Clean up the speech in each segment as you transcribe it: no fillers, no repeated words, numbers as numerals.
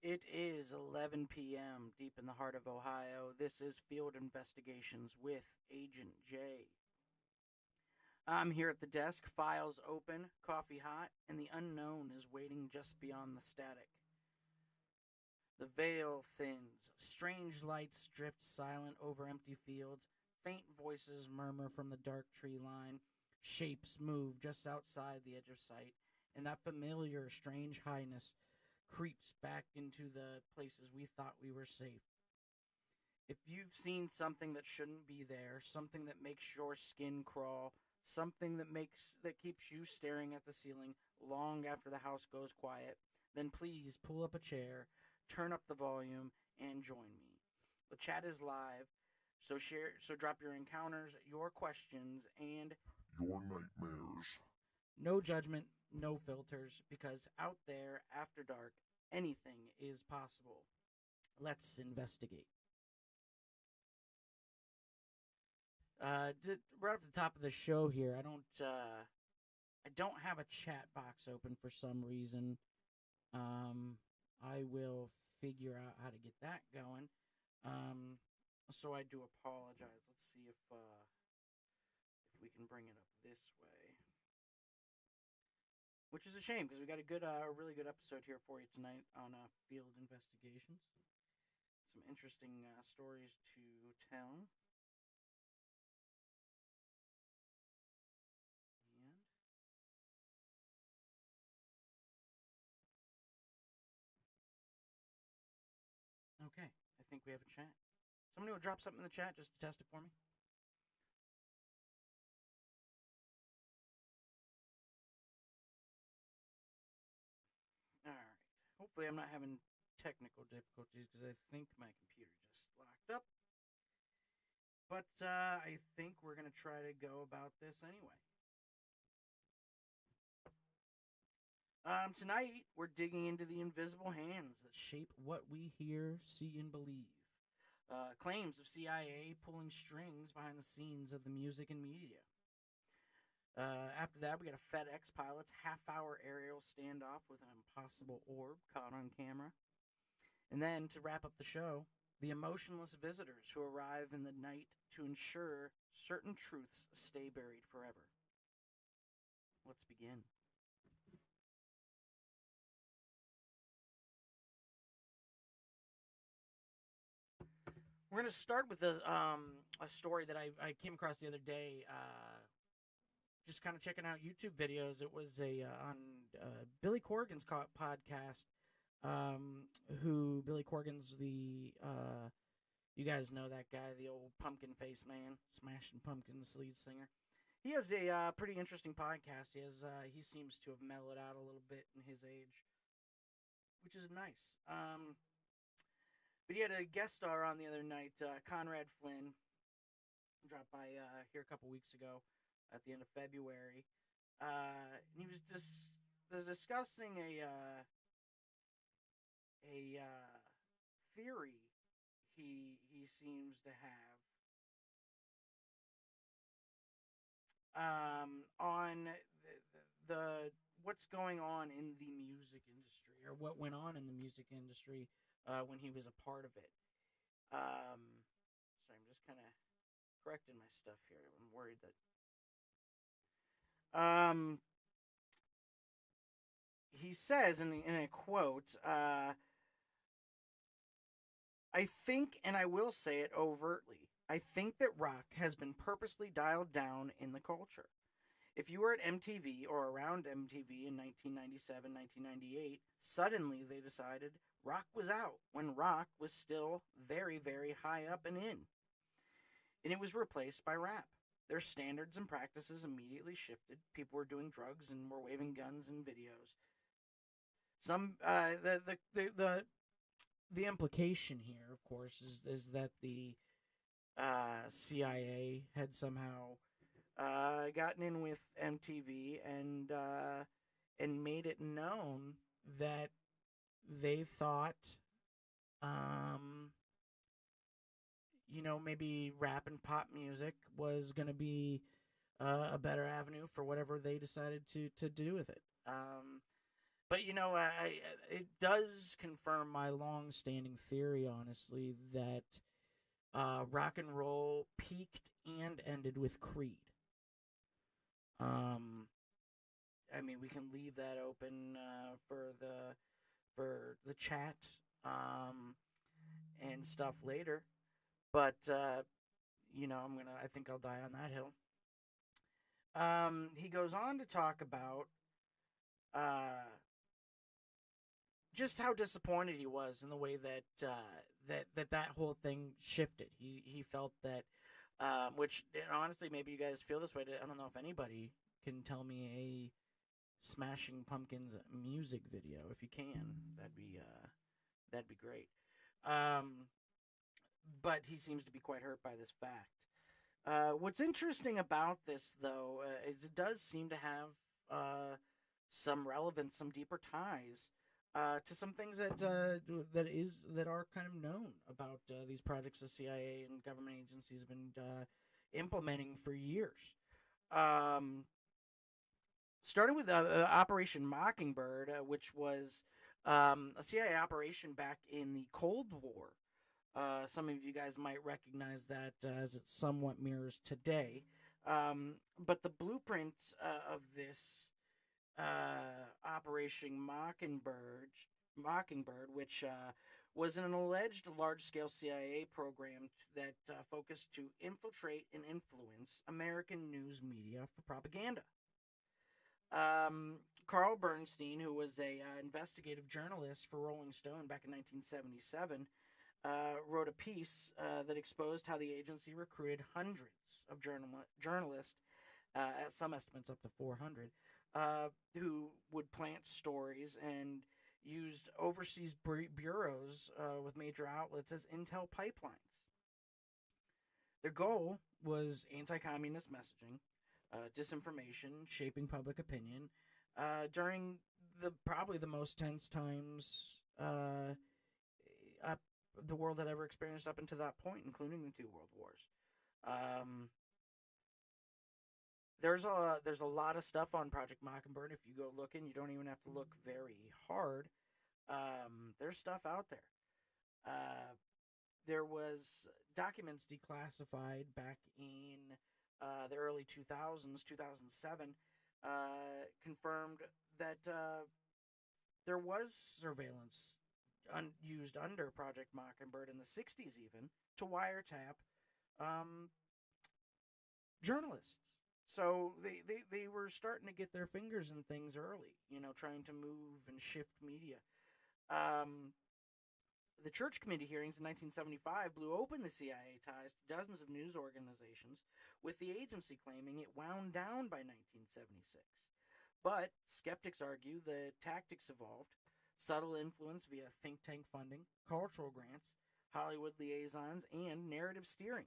It is 11 p.m. deep in the heart of Ohio. This is Field Investigations with Agent J. I'm here at the desk, files open, coffee hot, and the unknown is waiting just beyond the static. The veil thins, strange lights drift silent over empty fields, faint voices murmur from the dark tree line, shapes move just outside the edge of sight, and that familiar, strange highness creeps back into the places we thought we were safe. If you've seen something that shouldn't be there, something that makes your skin crawl, something that keeps you staring at the ceiling long after the house goes quiet, then please pull up a chair, turn up the volume, and join me. The chat is live, so drop your encounters, your questions, and your nightmares. no judgment, no filters, because out there after dark, anything is possible. Let's investigate. Right off the top of the show here, I don't have a chat box open for some reason. I will figure out how to get that going. So I do apologize. Let's see if we can bring it up this way. Which is a shame because we got a really good episode here for you tonight on field investigations. Some interesting stories to tell. Okay, I think we have a chat. Somebody will drop something in the chat just to test it for me. All right. Hopefully, I'm not having technical difficulties because I think my computer just locked up. But I think we're going to try to go about this anyway. Tonight, we're digging into the invisible hands that shape what we hear, see, and believe. Claims of CIA pulling strings behind the scenes of the music and media. After that, we got a FedEx pilot's half-hour aerial standoff with an impossible orb caught on camera. And then, to wrap up the show, the emotionless visitors who arrive in the night to ensure certain truths stay buried forever. Let's begin. We're going to start with a story that I came across the other day. Just kind of checking out YouTube videos. It was on Billy Corgan's podcast. Who Billy Corgan's the you guys know that guy, the old pumpkin face man, Smashing Pumpkins lead singer. He has a pretty interesting podcast. He seems to have mellowed out a little bit in his age, which is nice. But he had a guest star on the other night, Conrad Flynn, dropped by here a couple weeks ago at the end of February. And he was discussing a theory he seems to have on the what's going on in the music industry, or what went on in the music industry when he was a part of it. Sorry, I'm just kind of correcting my stuff here. I'm worried that he says in a quote, I think, and I will say it overtly, I think that rock has been purposely dialed down in the culture. If you were at MTV or around MTV in 1997, 1998, suddenly they decided rock was out when rock was still very, very high up and in. And it was replaced by rap. Their standards and practices immediately shifted. People were doing drugs and were waving guns in videos. The implication here, of course, is that the CIA had somehow gotten in with MTV and made it known that they thought, maybe rap and pop music was going to be a better avenue for whatever they decided to do with it. But it does confirm my long-standing theory, honestly, that rock and roll peaked and ended with Creed. Um, I mean, we can leave that open for the chat and stuff later. But I think I'll die on that hill. He goes on to talk about uh, just how disappointed he was in the way that that whole thing shifted. He felt that, which honestly, maybe you guys feel this way. I don't know if anybody can tell me a Smashing Pumpkins music video. If you can, that'd be great. Um, but he seems to be quite hurt by this fact. What's interesting about this, though, is it does seem to have some relevance, some deeper ties to some things that are kind of known about these projects the CIA and government agencies have been implementing for years. Um, Starting with Operation Mockingbird, which was a CIA operation back in the Cold War. Some of you guys might recognize that as it somewhat mirrors today. But the blueprint of this Operation Mockingbird, which was an alleged large-scale CIA program that focused to infiltrate and influence American news media for propaganda. Carl Bernstein, who was a investigative journalist for Rolling Stone back in 1977, wrote a piece that exposed how the agency recruited hundreds of journalists, at some estimates up to 400, who would plant stories and used overseas bureaus with major outlets as intel pipelines. Their goal was anti-communist messaging, disinformation, shaping public opinion during probably the most tense times the world had ever experienced up until that point, including the two world wars. There's a lot of stuff on Project Mockingbird. If you go looking, you don't even have to look very hard. There's stuff out there. There was documents declassified back in the early 2000s, 2007, confirmed that there was surveillance used under Project Mockingbird in the 60s even to wiretap journalists. So they were starting to get their fingers in things early, trying to move and shift media. The Church Committee hearings in 1975 blew open the CIA ties to dozens of news organizations, with the agency claiming it wound down by 1976. But skeptics argue the tactics evolved: subtle influence via think tank funding, cultural grants, Hollywood liaisons, and narrative steering.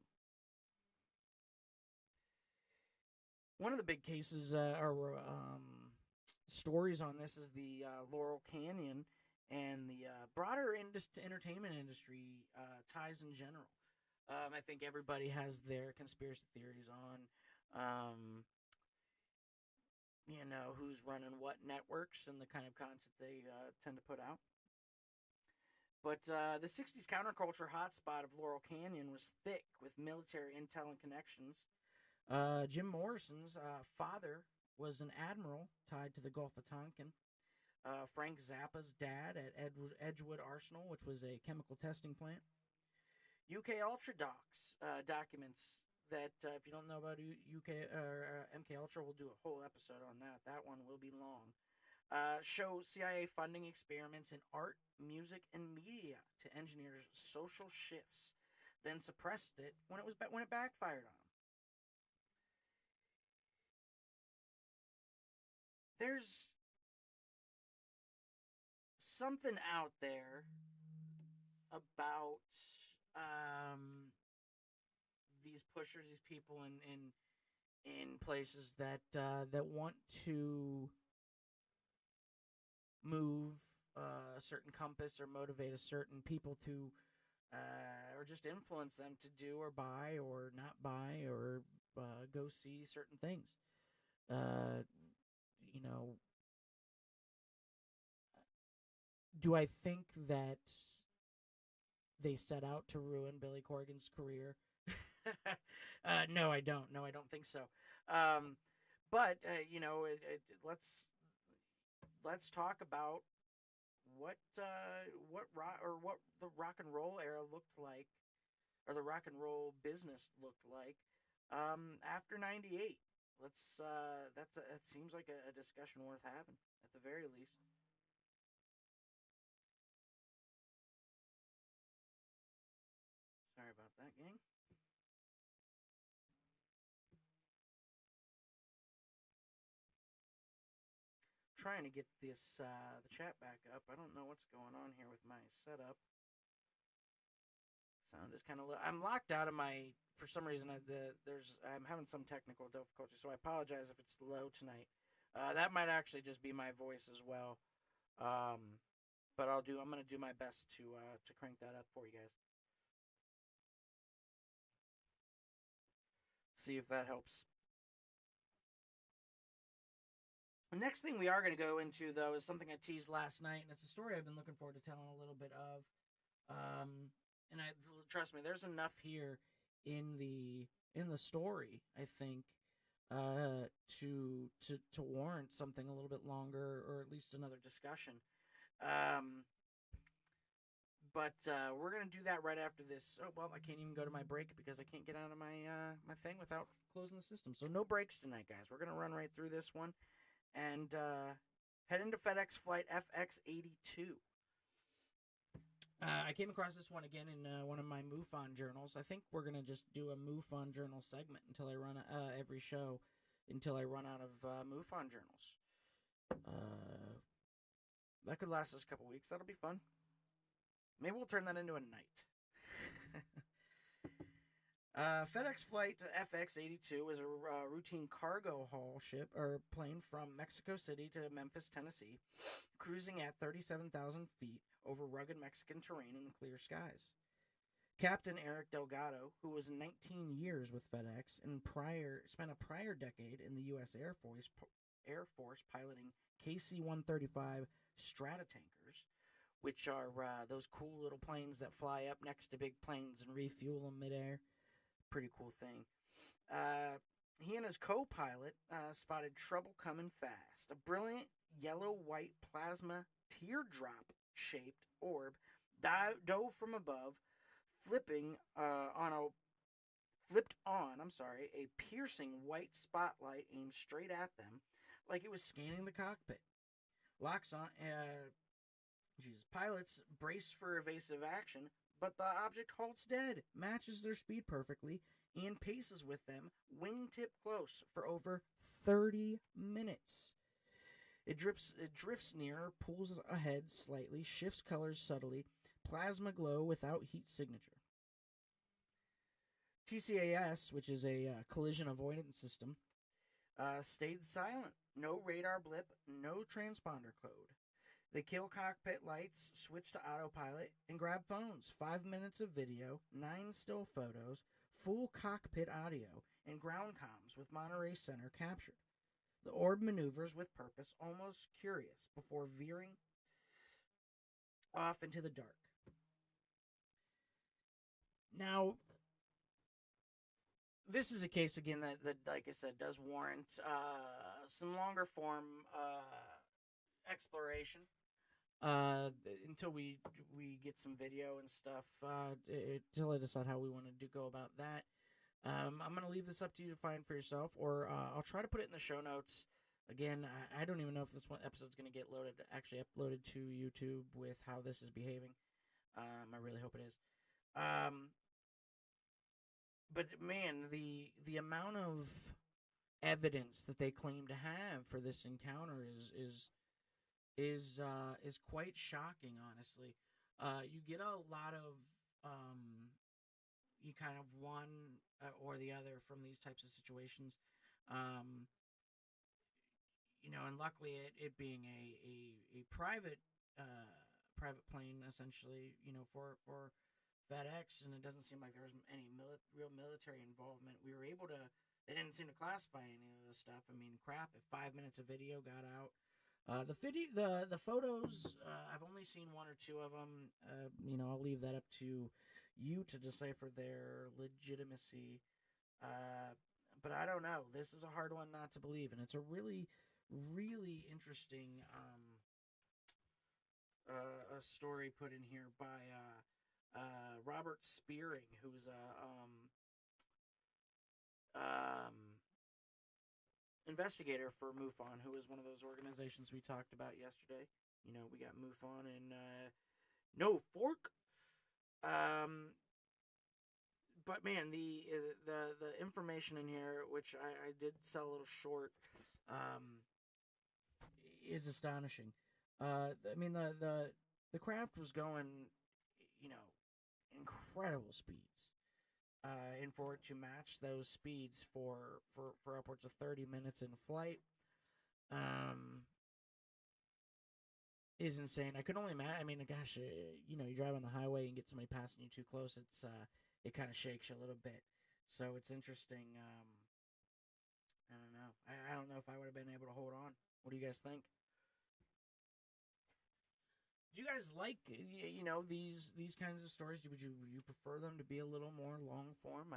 One of the big cases or stories on this is the Laurel Canyon and the broader entertainment industry ties in general. I think everybody has their conspiracy theories on, who's running what networks and the kind of content they tend to put out. But the 60s counterculture hotspot of Laurel Canyon was thick with military intel and connections. Jim Morrison's father was an admiral tied to the Gulf of Tonkin. Frank Zappa's dad at Edgewood Arsenal, which was a chemical testing plant. UK Ultra docs documents that, if you don't know about UK or MK Ultra, we'll do a whole episode on that. That one will be long. Show CIA funding experiments in art, music, and media to engineer social shifts, then suppressed it when it backfired on them. There's something out there about these pushers, these people in places that want to move a certain compass or motivate a certain people to, or just influence them to do or buy or not buy or go see certain things. do I think that they set out to ruin Billy Corgan's career? No, I don't. No, I don't think so. Um, but let's talk about what the rock and roll era looked like, or the rock and roll business looked like after '98. That seems like a discussion worth having at the very least. Sorry about that, gang. Trying to get the chat back up. I don't know what's going on here with my setup. Sound is kind of low. I'm locked out of my. For some reason, I'm having some technical difficulty, so I apologize if it's low tonight. That might actually just be my voice as well. Um, but I'm gonna do my best to crank that up for you guys. See if that helps. The next thing we are going to go into, though, is something I teased last night, and it's a story I've been looking forward to telling a little bit of. And trust me, there's enough here in the story, I think, to warrant something a little bit longer, or at least another discussion. Um, but we're gonna do that right after this. Oh well, I can't even go to my break because I can't get out of my thing without closing the system. So no breaks tonight, guys. We're gonna run right through this one and head into FedEx flight FX82. I came across this one again in one of my MUFON journals. I think we're gonna just do a MUFON journal segment until I run every show until I run out of MUFON journals. That could last us a couple weeks. That'll be fun. Maybe we'll turn that into a night. FedEx Flight FX82 is a routine cargo haul ship or plane from Mexico City to Memphis, Tennessee, cruising at 37,000 feet over rugged Mexican terrain and clear skies. Captain Eric Delgado, who was 19 years with FedEx and spent a prior decade in the U.S. Air Force piloting KC-135 Stratotankers, which are those cool little planes that fly up next to big planes and refuel them midair. Pretty cool thing. He and his co-pilot spotted trouble coming fast. A brilliant yellow-white plasma teardrop-shaped orb dove from above, flipped on a piercing white spotlight aimed straight at them, like it was scanning the cockpit. Pilots brace for evasive action, but the object halts dead, matches their speed perfectly, and paces with them, wingtip close, for over 30 minutes. It drifts nearer, pulls ahead slightly, shifts colors subtly, plasma glow without heat signature. TCAS, which is a collision avoidance system, stayed silent. No radar blip, no transponder code. They kill cockpit lights, switch to autopilot, and grab phones. 5 minutes of video, 9 still photos, full cockpit audio, and ground comms with Monterey Center captured. The orb maneuvers with purpose, almost curious, before veering off into the dark. Now, this is a case, again, that like I said, does warrant some longer form exploration. Until we get some video and stuff, until I decide how we want to go about that. I'm going to leave this up to you to find for yourself, or I'll try to put it in the show notes. Again, I don't even know if this one episode's going to get actually uploaded to YouTube with how this is behaving. I really hope it is. But man, the amount of evidence that they claim to have for this encounter is quite shocking, honestly. You get a lot of you kind of one or the other from these types of situations. And luckily it being a private plane, essentially, for FedEx, and it doesn't seem like there was any real military involvement. We were able to. They didn't seem to classify any of this stuff. I mean, crap! If 5 minutes of video got out, The photos, I've only seen one or two of them. I'll leave that up to you to decipher their legitimacy. Uh, but I don't know. This is a hard one not to believe, and it's a really, really interesting a story put in here by Robert Spearing, who's a investigator for MUFON, who is one of those organizations we talked about yesterday. We got MUFON and No Fork. But man, the information in here, which I did sell a little short, is astonishing. The craft was going, incredible speeds. And for it to match those speeds for upwards of 30 minutes in flight, is insane. I could only imagine. I mean, gosh, you drive on the highway and get somebody passing you too close. It kind of shakes you a little bit. So it's interesting. I don't know. I don't know if I would have been able to hold on. What do you guys think? Do you guys like these kinds of stories? Would you prefer them to be a little more long form?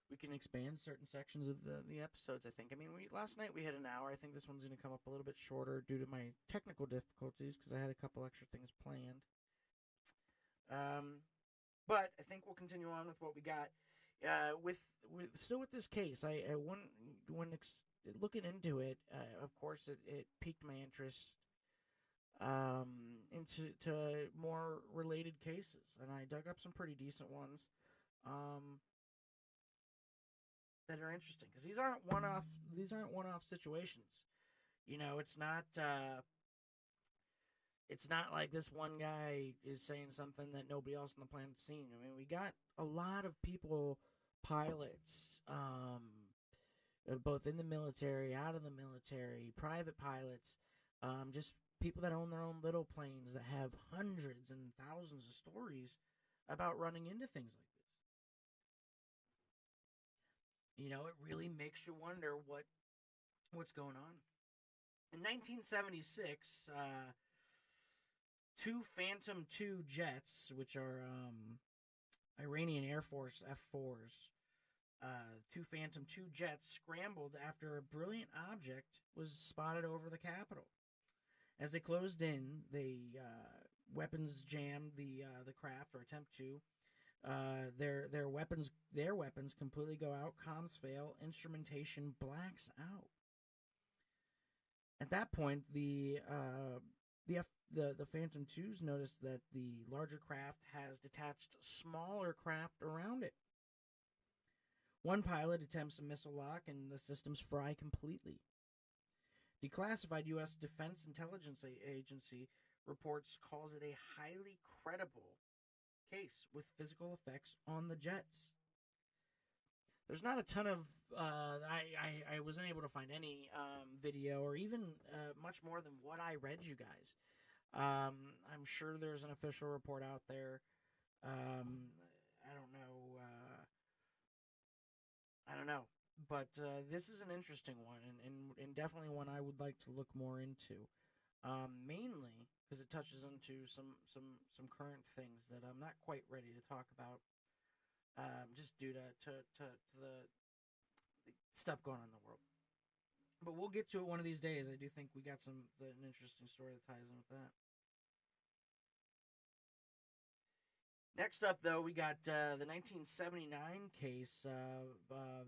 We can expand certain sections of the episodes. I think. I mean, last night we had an hour. I think this one's going to come up a little bit shorter due to my technical difficulties because I had a couple extra things planned. But I think we'll continue on with what we got. With this case, when looking into it, of course, it piqued my interest into more related cases, and I dug up some pretty decent ones that are interesting because these aren't one-off situations. It's not like this one guy is saying something that nobody else on the planet's seen. I mean, we got a lot of people, pilots, both in the military, out of the military, private pilots, just people that own their own little planes that have hundreds and thousands of stories about running into things like this. It really makes you wonder what's going on. In 1976, two Phantom II jets, which are Iranian Air Force F-4s, two Phantom II jets scrambled after a brilliant object was spotted over the Capitol. As they closed in, weapons jammed the craft, or attempt to. Their weapons completely go out. Comms fail. Instrumentation blacks out. At that point, the Phantom IIs noticed that the larger craft has detached smaller craft around it. One pilot attempts a missile lock, and the systems fry completely. Declassified U.S. Defense Intelligence Agency reports calls it a highly credible case with physical effects on the jets. There's not a ton of I wasn't able to find any video or even much more than what I read you guys. I'm sure there's an official report out there. I don't know. But this is an interesting one, and definitely one I would like to look more into. Mainly because it touches into some current things that I'm not quite ready to talk about, just due to the stuff going on in the world. But we'll get to it one of these days. I do think we got an interesting story that ties in with that. Next up, though, we got the 1979 case of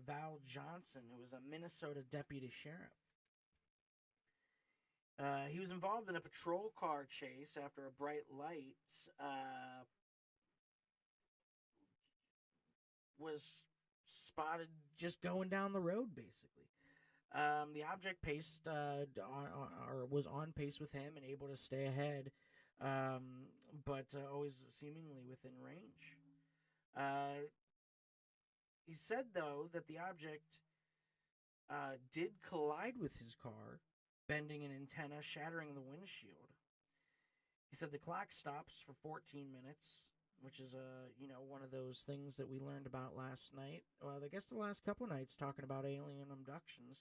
Val Johnson, who was a Minnesota deputy sheriff. He was involved in a patrol car chase after a bright light was spotted just going down the road, basically. The object paced or was on pace with him and able to stay ahead, but always seemingly within range. He said, though, that the object did collide with his car, bending an antenna, shattering the windshield. He said the clock stops for 14 minutes, which is one of those things that we learned about last night. Well, I guess the last couple nights talking about alien abductions.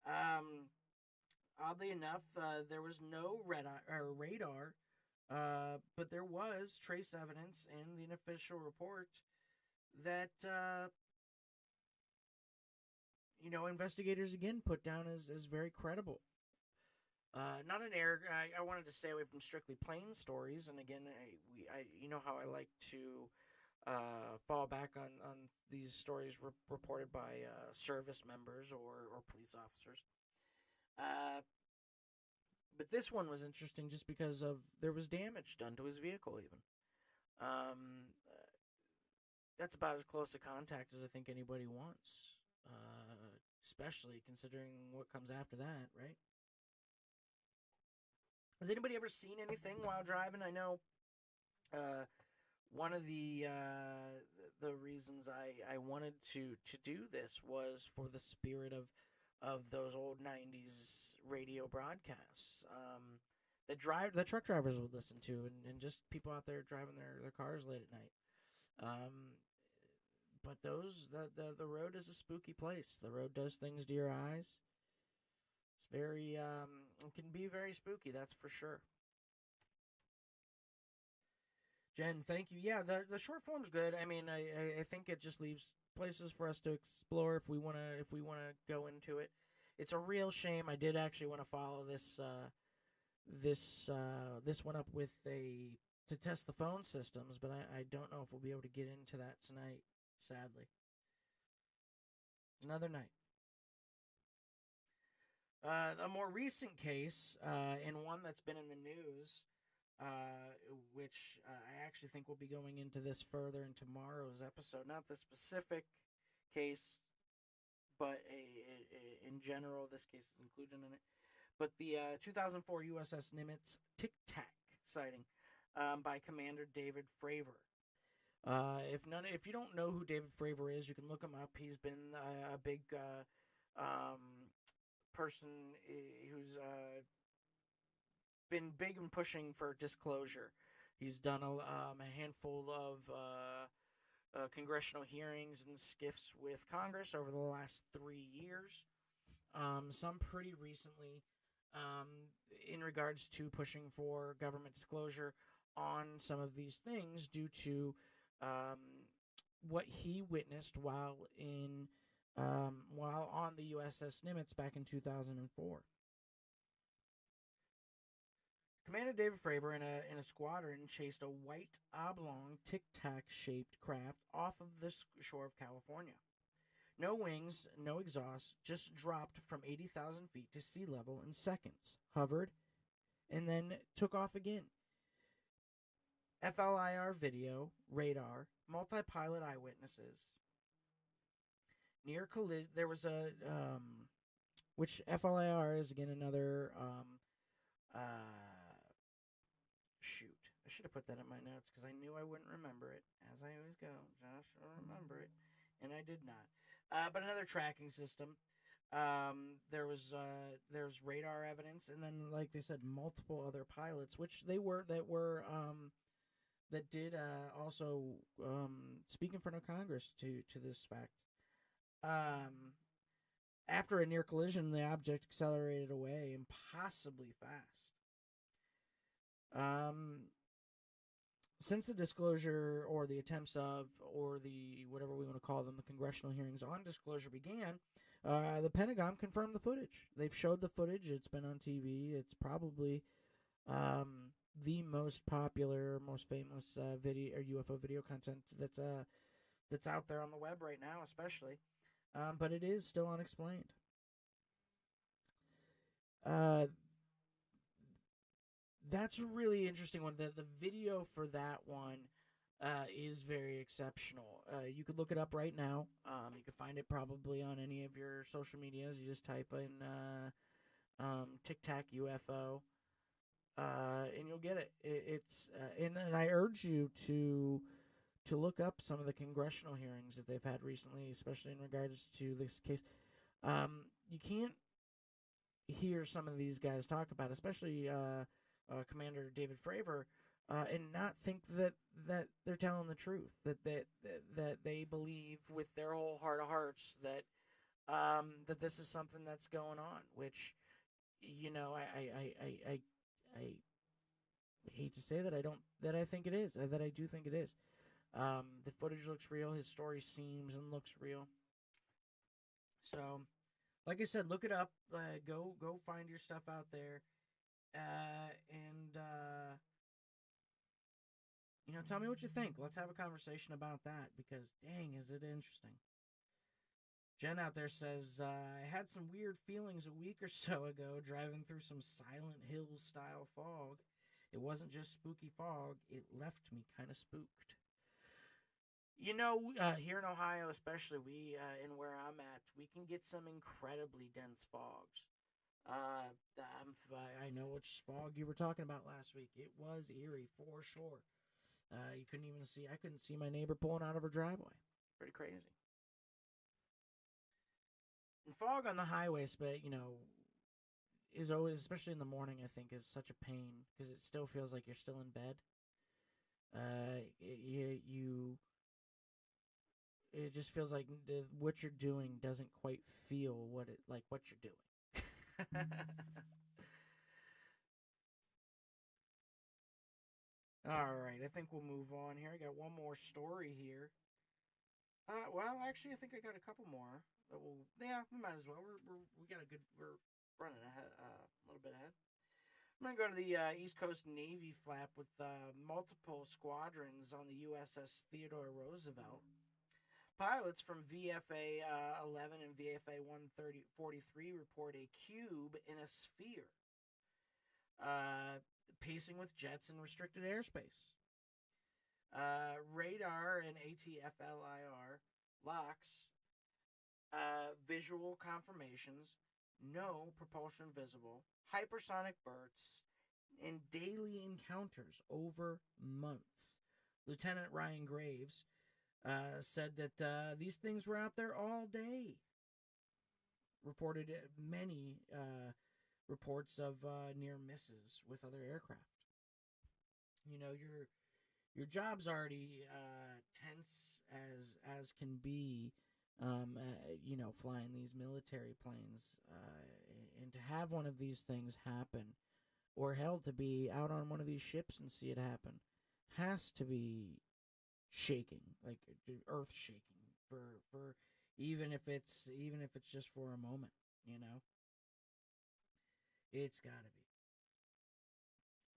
Um, Oddly enough, there was no radar, but there was trace evidence in the official report that investigators again put down as very credible. Not an air. I wanted to stay away from strictly plain stories, and again, you know how I like to fall back on these stories reported by service members or police officers. Uh, but this one was interesting just because of there was damage done to his vehicle. Even that's about as close to contact as I think anybody wants, especially considering what comes after that, right? Has anybody ever seen anything while driving? I know one of the reasons I wanted to do this was for the spirit of those old '90s radio broadcasts that truck drivers would listen to, and just people out there driving their cars late at night. But the road is a spooky place. The road does things to your eyes. It's very it can be very spooky. That's for sure. Jen, thank you. Yeah, the short form's good. I mean, I think it just leaves places for us to explore if we wanna go into it. It's a real shame. I did actually want to follow this one up with a to test the phone systems, but I don't know if we'll be able to get into that tonight. Sadly, another night. A more recent case, and one that's been in the news, which I actually think we'll be going into this further in tomorrow's episode. Not the specific case, but in general, this case is included in it. But the 2004 USS Nimitz Tic Tac sighting by Commander David Fravor. If you don't know who David Fravor is, you can look him up. He's been a big person who's been big and pushing for disclosure. He's done a handful of congressional hearings and skiffs with Congress over the last 3 years. Some pretty recently, in regards to pushing for government disclosure on some of these things due to what he witnessed while on the USS Nimitz back in 2004. Commander David Fravor in a squadron chased a white oblong tic tac shaped craft off of the shore of California. No wings, no exhaust, just dropped from 80,000 feet to sea level in seconds, hovered, and then took off again. FLIR video, radar, multi-pilot eyewitnesses. Near collision, there was a which FLIR is again another shoot. I should have put that in my notes because I knew I wouldn't remember it, as I always go. Josh will remember it, and I did not. But another tracking system. There's radar evidence, and then, like they said, multiple other pilots, which that did also speak in front of Congress to this fact. After a near collision, the object accelerated away impossibly fast. Since the disclosure or the attempts of, or the whatever we want to call them, the congressional hearings on disclosure began, the Pentagon confirmed the footage. They've showed the footage. It's been on TV. It's probably the most popular, most famous video or UFO video content that's out there on the web right now, especially. But it is still unexplained. That's a really interesting one. The video for that one is very exceptional. You could look it up right now. You could find it probably on any of your social medias. You just type in Tic Tac UFO, and you'll get it. It's and I urge you to look up some of the congressional hearings that they've had recently, especially in regards to this case. You can't hear some of these guys talk about, especially Commander David Fravor, and not think that they're telling the truth. That they believe with their whole heart of hearts that that this is something that's going on, which, I hate to say that I think it is, that I do think it is. The footage looks real. His story seems and looks real. So, like I said, look it up. Go find your stuff out there, and tell me what you think. Let's have a conversation about that because, dang, is it interesting. Jen out there says, I had some weird feelings a week or so ago driving through some Silent Hill style fog. It wasn't just spooky fog, it left me kind of spooked. Here in Ohio, especially, in where I'm at, we can get some incredibly dense fogs. I know which fog you were talking about last week. It was eerie for sure. You couldn't even see. I couldn't see my neighbor pulling out of her driveway. Pretty crazy. And fog on the highways, but is always, especially in the morning, I think, is such a pain because it still feels like you're still in bed. It just feels like what you're doing doesn't quite feel what you're doing. All right, I think we'll move on here. I got one more story here. Well, actually, I think I got a couple more. We might as well. We're running ahead, a little bit ahead. I'm gonna go to the East Coast Navy flap with multiple squadrons on the USS Theodore Roosevelt. Pilots from VFA 11 and VFA 143 report a cube in a sphere, pacing with jets in restricted airspace. Radar and ATFLIR locks, visual confirmations, no propulsion visible, hypersonic bursts, and daily encounters over months. Lieutenant Ryan Graves said that these things were out there all day. Reported many reports of near misses with other aircraft. Your job's already tense as can be. Flying these military planes, and to have one of these things happen, or hell, to be out on one of these ships and see it happen, has to be shaking, like earth shaking, for even if it's just for a moment, it's got to be.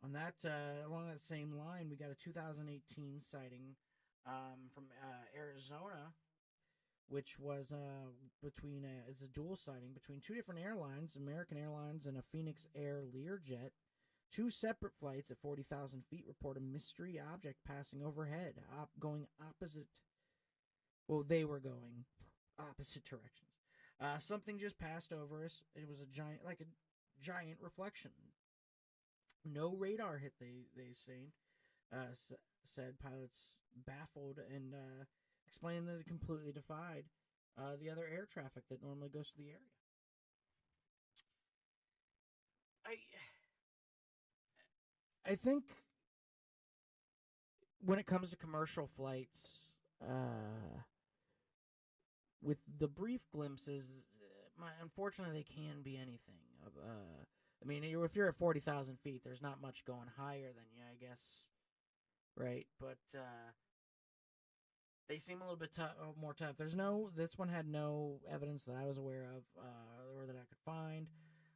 On that, along that same line, we got a 2018 sighting from Arizona, which was it's a dual sighting between two different airlines, American Airlines and a Phoenix Air Learjet. Two separate flights at 40,000 feet report a mystery object passing overhead, going opposite. Well, they were going opposite directions. Something just passed over us. It was a giant reflection. No radar hit, they said. Pilots baffled and explained that it completely defied the other air traffic that normally goes to the area. I think when it comes to commercial flights, with the brief glimpses, unfortunately, they can be anything. If you're at 40,000 feet, there's not much going higher than you, I guess, right? But they seem a little bit more tough. This one had no evidence that I was aware of, or that I could find,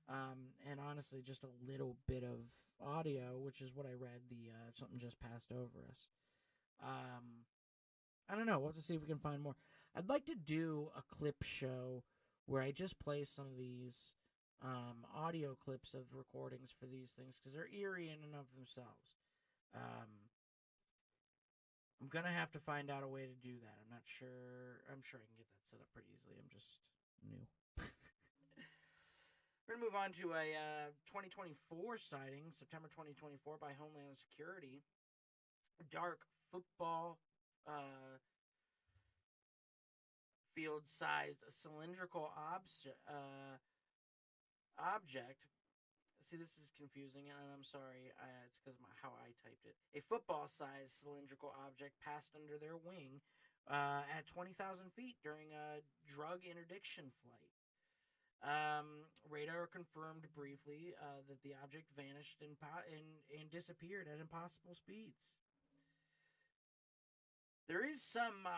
and honestly, just a little bit of audio, which is what I read. Something just passed over us. I don't know. We'll have to see if we can find more. I'd like to do a clip show where I just play some of these audio clips of recordings for these things because they're eerie in and of themselves. I'm gonna have to find out a way to do that. I'm not sure. I'm sure I can get that set up pretty easily. I'm just new. We're gonna move on to a 2024 sighting, September 2024, by Homeland Security. Dark football field-sized cylindrical object. See, this is confusing, and I'm sorry. It's because of how I typed it. A football-sized cylindrical object passed under their wing at 20,000 feet during a drug interdiction flight. Radar confirmed briefly that the object vanished and disappeared at impossible speeds. There is some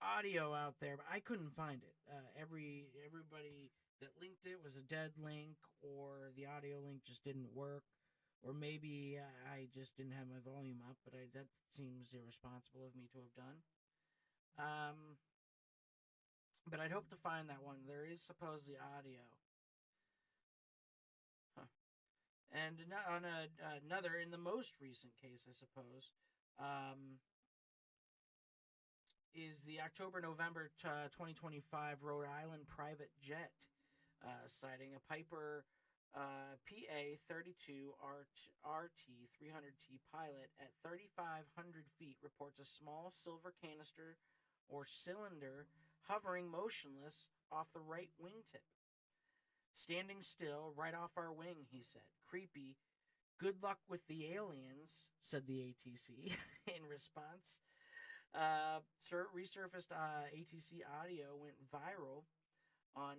audio out there, but I couldn't find it. Everybody that linked it was a dead link, or the audio link just didn't work, or maybe I just didn't have my volume up. But that seems irresponsible of me to have done. But I'd hope to find that one. There is supposedly audio. Huh. And on another, in the most recent case, I suppose, is the October-November 2025 Rhode Island private jet sighting. A Piper PA-32 RT-300T pilot at 3,500 feet reports a small silver canister or cylinder hovering motionless off the right wingtip. Standing still, right off our wing, he said. Creepy. Good luck with the aliens, said the ATC in response. Resurfaced ATC audio went viral on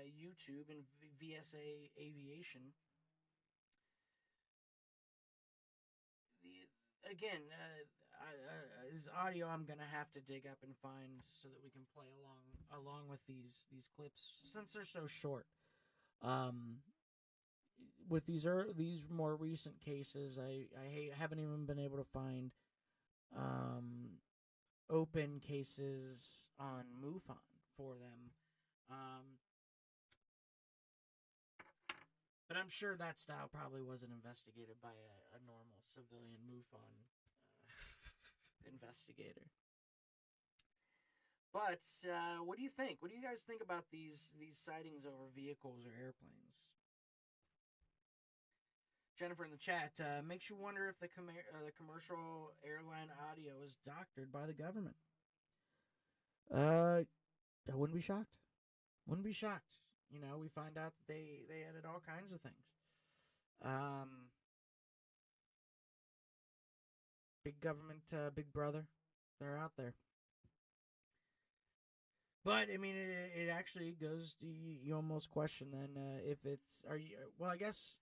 YouTube and VSA Aviation. His audio I'm gonna have to dig up and find so that we can play along with these clips since they're so short. With these more recent cases, I haven't even been able to find open cases on MUFON for them. But I'm sure that style probably wasn't investigated by a normal civilian MUFON investigator. But what do you think? What do you guys think about these sightings over vehicles or airplanes? Jennifer in the chat makes you wonder if the commercial airline audio is doctored by the government. I wouldn't be shocked. Wouldn't be shocked. You know, we find out that they edit all kinds of things. Big government, big brother, they're out there. But I mean, it actually goes to you almost question then if it's I guess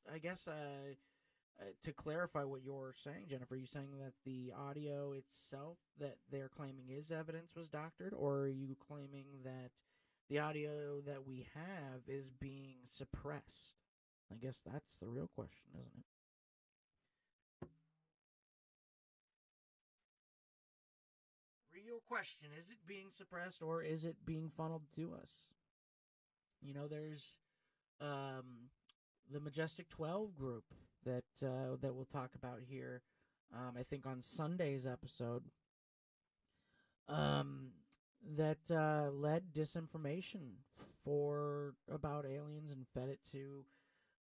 to clarify what you're saying, Jennifer, are you saying that the audio itself that they're claiming is evidence was doctored, or are you claiming that the audio that we have is being suppressed? I guess that's the real question, isn't it? Real question, is it being suppressed or is it being funneled to us? You know, there's the Majestic 12 group that we'll talk about here, I think on Sunday's episode, that led disinformation about aliens and fed it to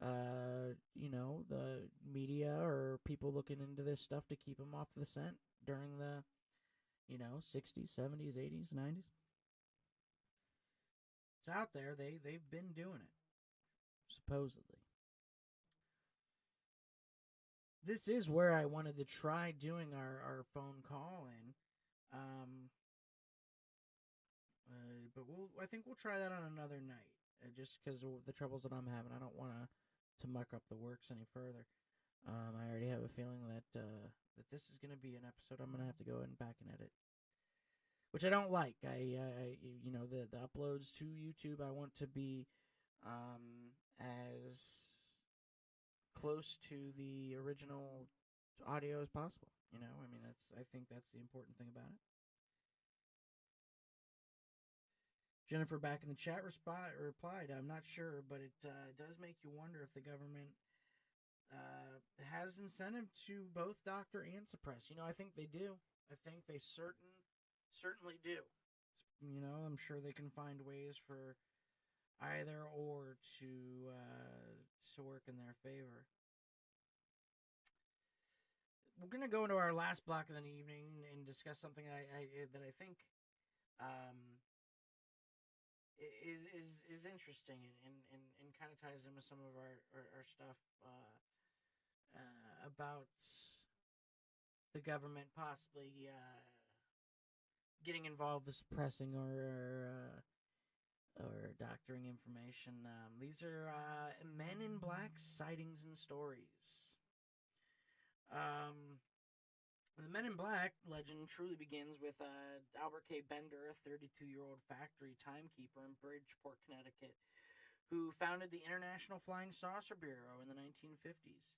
the media or people looking into this stuff to keep them off the scent during the 60s, 70s, 80s, 90s. It's out there. They've been doing it, supposedly. This is where I wanted to try doing our phone call in. But I think we'll try that on another night, just because of the troubles that I'm having. I don't want to muck up the works any further. I already have a feeling that this is going to be an episode I'm going to have to go back and edit, which I don't like. The uploads to YouTube, I want to be as close to the original audio as possible. I think that's the important thing about it. Jennifer back in the chat replied, I'm not sure, but it does make you wonder if the government has incentive to both doctor and suppress. I think they do. I think they certainly do. I'm sure they can find ways for either or to work in their favor. We're going to go into our last block of the evening and discuss something that I think is interesting and kind of ties in with some of our stuff about the government possibly getting involved with suppressing or doctoring information. These are Men in Black sightings and stories. Um, the Men in Black legend truly begins with Albert K. Bender, a 32-year-old factory timekeeper in Bridgeport, Connecticut, who founded the International Flying Saucer Bureau in the 1950s.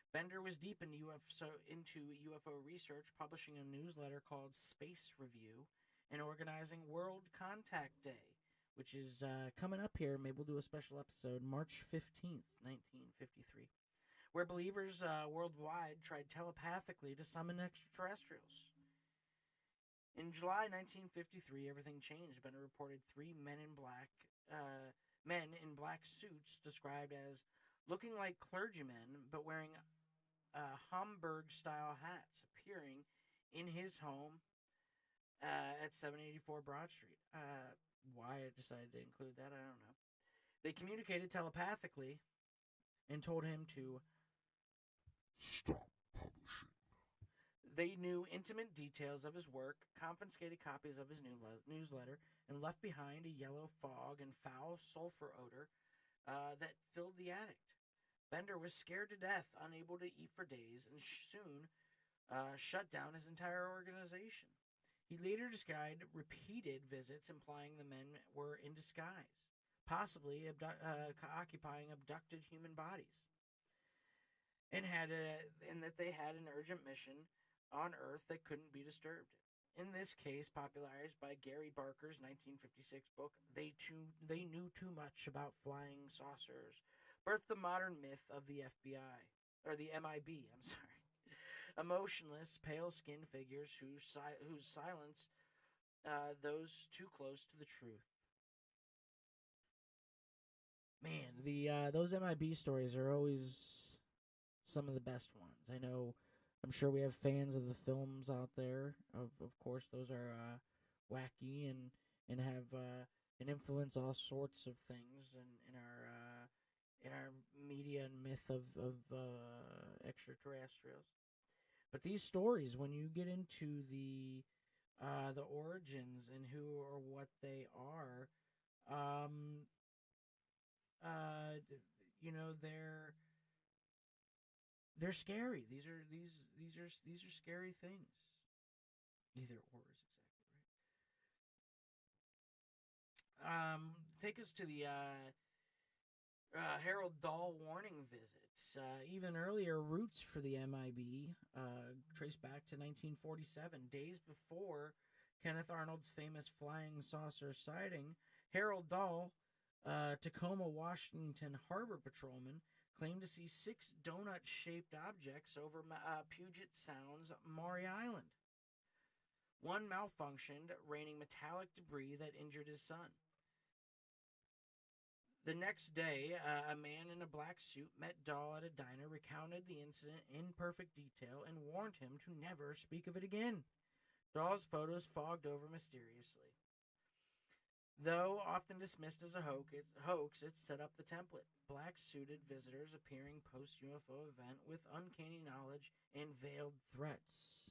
Bender was deep into UFO research, publishing a newsletter called Space Review and organizing World Contact Day, which is coming up here. Maybe we'll do a special episode March 15th, 1953, where believers worldwide tried telepathically to summon extraterrestrials. In July 1953, everything changed. Bender reported three men in black suits described as looking like clergymen but wearing Homburg-style hats appearing in his home at 784 Broad Street. Why I decided to include that, I don't know. They communicated telepathically and told him to Stop publishing. They knew intimate details of his work, confiscated copies of his newsletter, and left behind a yellow fog and foul sulfur odor that filled the attic. Bender was scared to death, unable to eat for days, and soon shut down his entire organization. He later described repeated visits implying the men were in disguise, possibly occupying abducted human bodies, and that they had an urgent mission on Earth that couldn't be disturbed. In this case, popularized by Gary Barker's 1956 book, They Knew Too Much About Flying Saucers, birthed the modern myth of the FBI, or the MIB, I'm sorry. Emotionless, pale-skinned figures whose silence those too close to the truth. Man, those MIB stories are always some of the best ones. I'm sure we have fans of the films out there. Of course, those are wacky and have and influence all sorts of things in our media and myth of extraterrestrials. But these stories, when you get into the origins and who or what they are, they're scary. These are scary things. Either or is exactly right. Take us to the Harold Dahl warning visits. Even earlier roots for the MIB trace back to 1947, days before Kenneth Arnold's famous flying saucer sighting. Harold Dahl, Tacoma, Washington harbor patrolman, claimed to see 6 donut-shaped objects over Puget Sound's Maury Island. One malfunctioned, raining metallic debris that injured his son. The next day, a man in a black suit met Dahl at a diner, recounted the incident in perfect detail, and warned him to never speak of it again. Dahl's photos fogged over mysteriously. Though often dismissed as a hoax, it set up the template. Black-suited visitors appearing post-UFO event with uncanny knowledge and veiled threats.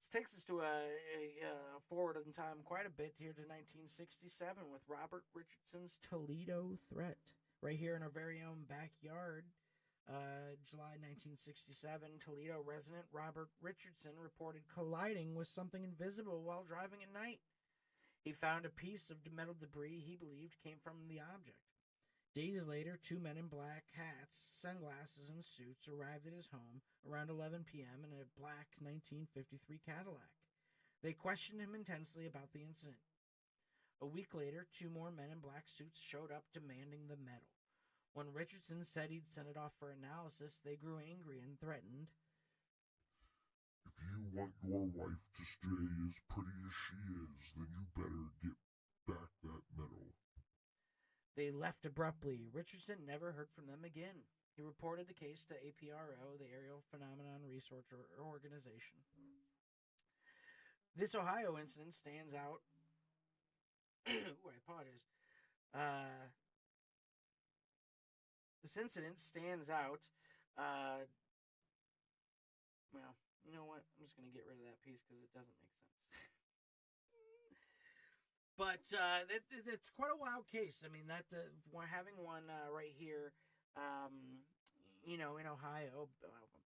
This takes us to a forward in time quite a bit here to 1967 with Robert Richardson's Toledo Threat. Right here in our very own backyard, July 1967, Toledo resident Robert Richardson reported colliding with something invisible while driving at night. He found a piece of metal debris he believed came from the object. Days later, 2 men in black hats, sunglasses, and suits arrived at his home around 11 p.m. in a black 1953 Cadillac. They questioned him intensely about the incident. A week later, 2 more men in black suits showed up demanding the metal. When Richardson said he'd send it off for analysis, they grew angry and threatened, If you want your wife to stay as pretty as she is, then you better get back that metal. They left abruptly. Richardson never heard from them again. He reported the case to APRO, the Aerial Phenomenon Research Organization. This Ohio incident stands out. I apologize. This incident stands out. Well, You know what? I'm just gonna get rid of that piece because it doesn't make sense. But it's quite a wild case. I mean, that we're having one right here, in Ohio,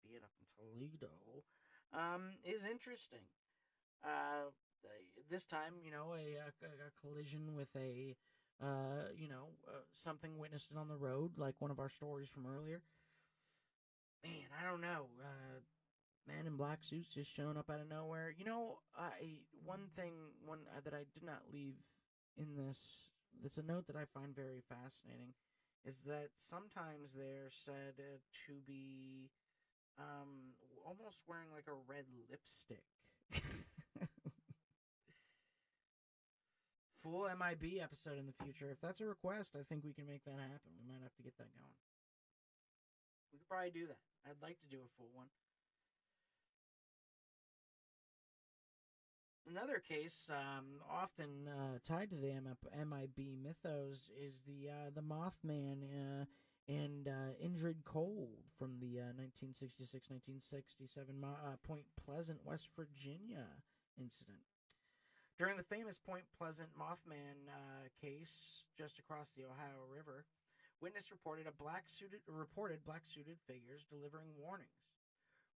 be it up in Toledo, is interesting. Uh, this time, a collision with something witnessed on the road, like one of our stories from earlier. Man, I don't know. Man in black suits just showing up out of nowhere. One thing that I did not leave in this. That's a note that I find very fascinating, is that sometimes they're said to be almost wearing like a red lipstick. Full MIB episode in the future. If that's a request, I think we can make that happen. We might have to get that going. We could probably do that. I'd like to do a full one. Another case, often tied to the MIB mythos, is the Mothman and Indrid Cold from the 1966-1967 Point Pleasant, West Virginia incident. During the famous Point Pleasant Mothman case just across the Ohio River, witness reported black-suited figures delivering warnings.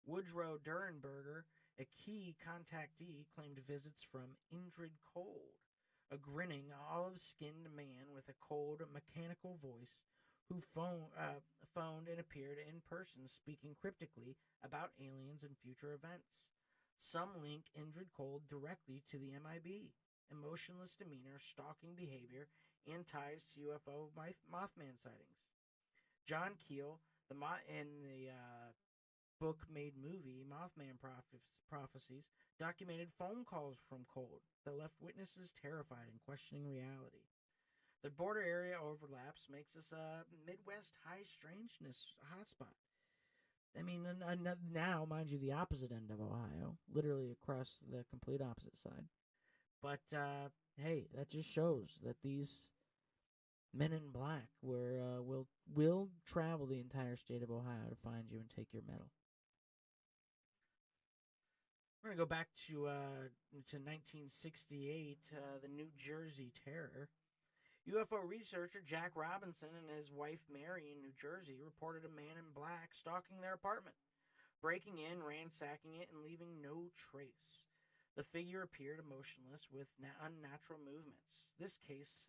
Woodrow Durenberger, a key contactee, claimed visits from Indrid Cold, a grinning, olive-skinned man with a cold, mechanical voice who phoned and appeared in person speaking cryptically about aliens and future events. Some link Indrid Cold directly to the MIB, emotionless demeanor, stalking behavior, and ties to UFO Mothman sightings. John Keel, in the book-made movie Mothman Prophecies, documented phone calls from Cold that left witnesses terrified and questioning reality. The border area overlaps makes this a Midwest high strangeness hotspot. I mean, now, mind you, the opposite end of Ohio, literally across the complete opposite side. But hey, that just shows that these men in black will travel the entire state of Ohio to find you and take your medal. We're gonna go back to 1968, the New Jersey Terror. UFO researcher Jack Robinson and his wife Mary in New Jersey reported a man in black stalking their apartment, breaking in, ransacking it, and leaving no trace. The figure appeared emotionless with unnatural movements. This case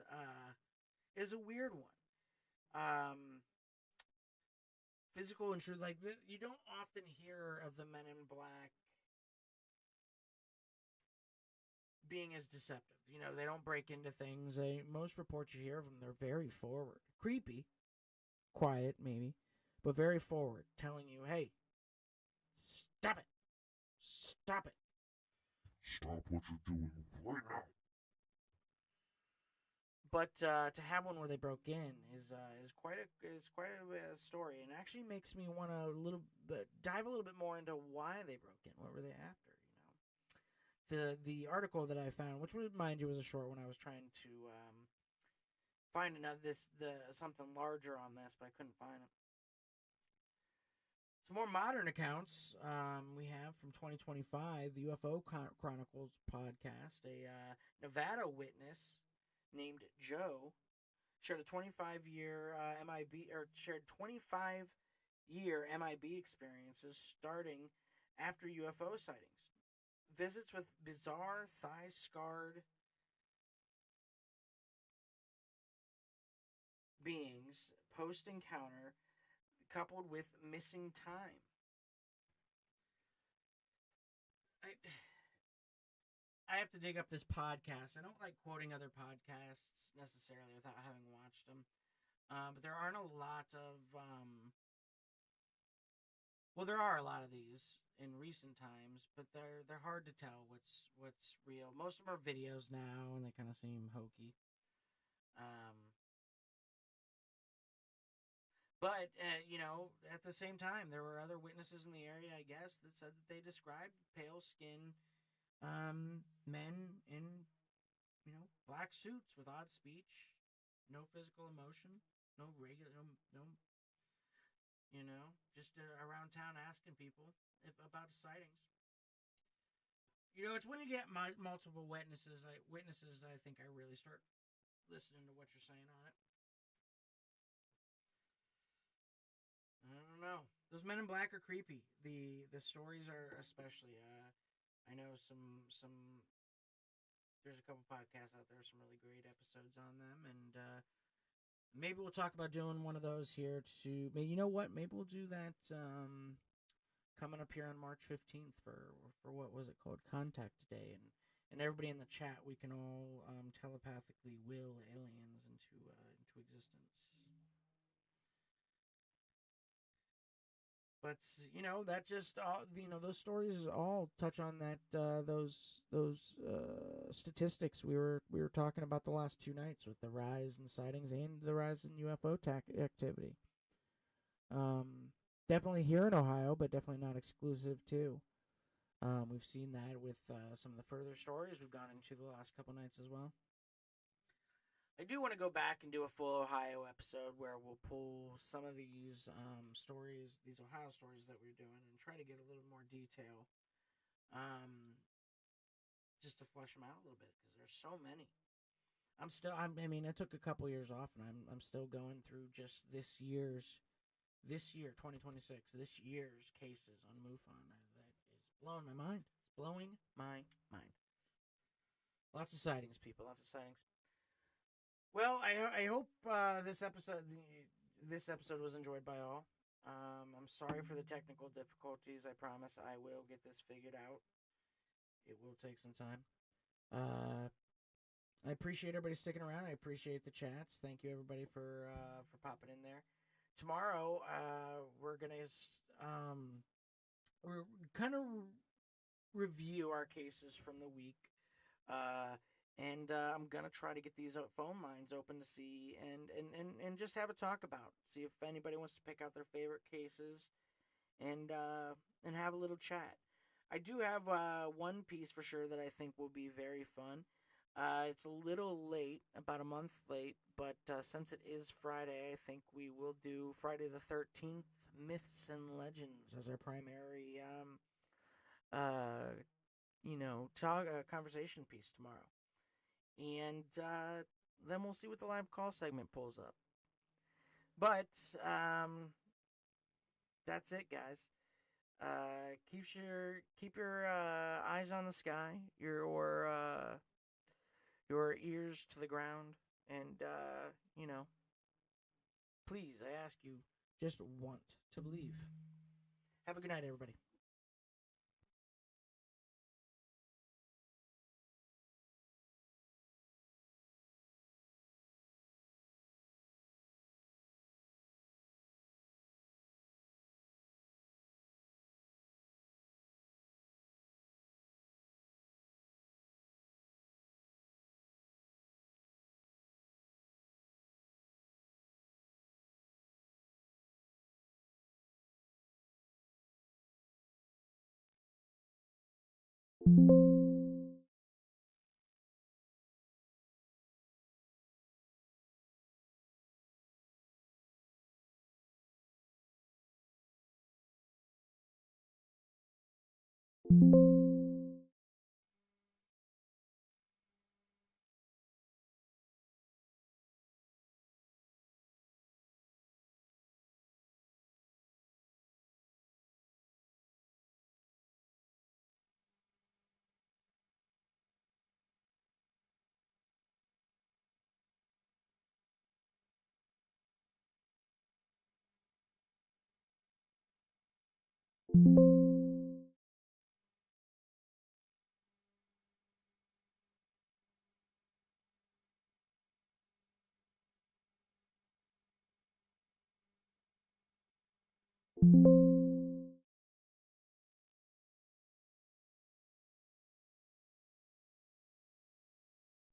is a weird one. Physical intrusion, you don't often hear of the men in black being as deceptive. They don't break into things. Most reports you hear of them, they're very forward. Creepy. Quiet, maybe. But very forward. Telling you, hey, stop it. Stop it. Stop what you're doing right now. But to have one where they broke in is quite a story, and actually makes me want to dive a little bit more into why they broke in. What were they after? The article that I found, which mind you was a short one, I was trying to find something larger on this, but I couldn't find it. Some more modern accounts we have from 2025, the UFO Chronicles podcast. A Nevada witness named Joe shared a 25-year MIB experiences starting after UFO sightings. Visits with bizarre thigh-scarred beings post-encounter, coupled with missing time. I have to dig up this podcast. I don't like quoting other podcasts necessarily without having watched them. But there aren't a lot of... there are a lot of these in recent times, but they're hard to tell what's real. Most of them are videos now, and they kind of seem hokey. But at the same time, there were other witnesses in the area, I guess, that said that they described pale-skinned men in black suits with odd speech, no physical emotion, no just around town asking people about sightings. It's when you get multiple witnesses. I think I really start listening to what you're saying on it. I don't know. Those Men in Black are creepy. The stories are especially. I know some. There's a couple podcasts out there, some really great episodes on them, and maybe we'll talk about doing one of those here. You know what? Maybe we'll do that coming up here on March 15th for what was it called, Contact Day, and everybody in the chat, we can all telepathically will aliens into existence. But that just all those stories all touch on that those statistics we were talking about the last 2 nights with the rise in sightings and the rise in UFO activity. Definitely here in Ohio, but definitely not exclusive too. We've seen that with some of the further stories we've gone into the last couple nights as well. I do want to go back and do a full Ohio episode where we'll pull some of these stories, these Ohio stories that we're doing, and try to get a little more detail, just to flesh them out a little bit because there's so many. I took a couple years off, and I'm still going through just this year, 2026, this year's cases on MUFON. That is blowing my mind. It's blowing my mind. Lots of sightings, people. Lots of sightings. Well, I hope this episode was enjoyed by all. I'm sorry for the technical difficulties. I promise I will get this figured out. It will take some time. I appreciate everybody sticking around. I appreciate the chats. Thank you everybody for popping in there. Tomorrow, we're gonna we're kind of review our cases from the week. And I'm gonna try to get these phone lines open to see and just have a talk about. See if anybody wants to pick out their favorite cases, and have a little chat. I do have one piece for sure that I think will be very fun. It's a little late, about a month late, but since it is Friday, I think we will do Friday the 13th Myths and Legends as our primary conversation piece tomorrow. And then we'll see what the live call segment pulls up. But that's it, guys. Keep your eyes on the sky, your ears to the ground, and please, I ask you, just want to believe. Have a good night, everybody. you